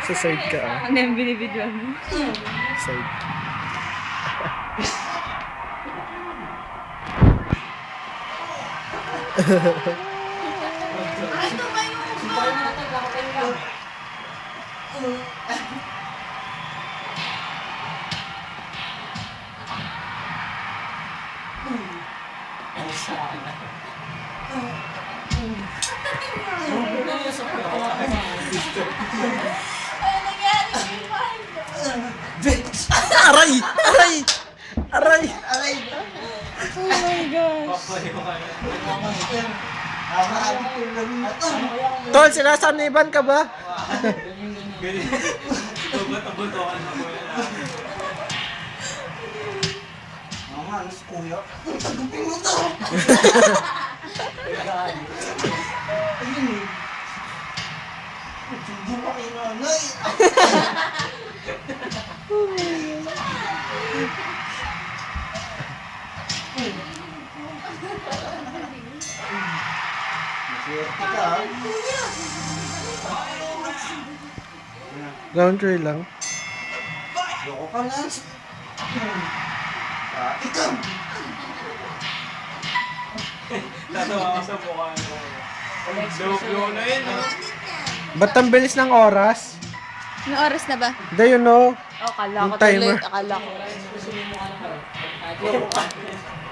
Sa side ka ah. Ano yung binibidyoan mo? Side. Aray! Aray! Aray! Oh my gosh. Tol, sinasaniban ka ba? Mama, ano si kuya? Tagapin mo to! Ayun eh. Subo ka kay nanay. Maswerte ka ha? Laundry lang. Loko ka na. Ikaw! Tatawa ka sa mukha mo. Blow na yun, no? Ba't ang bilis ng oras? Anong oras na ba? Hindi, you know. Oh, kala Yung ko timer. tuloy. Akala ko.